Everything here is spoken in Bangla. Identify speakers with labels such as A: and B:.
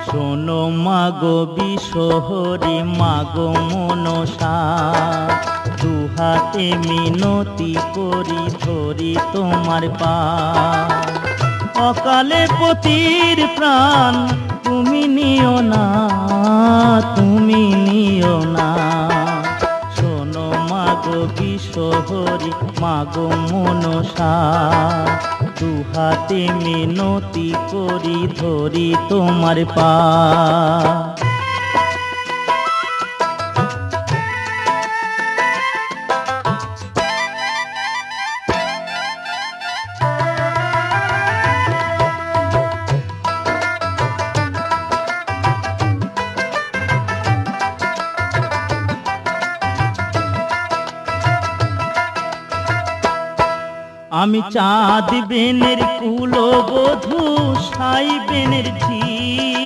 A: শোনো মাগো বিশহরি মাগো মনসা, দুহাতে মিনতি করি ধরি তোমার পা। অকালে পতির প্রাণ তুমি নিও না, তুমি নিও না। শোনো মাগো বিশহরি মাগো মনসা, দুহাতে মিনতি করি ধরি তোমার পা। আমি চাঁদ বেনের কুলবধূ, সাই বেনের ঝি,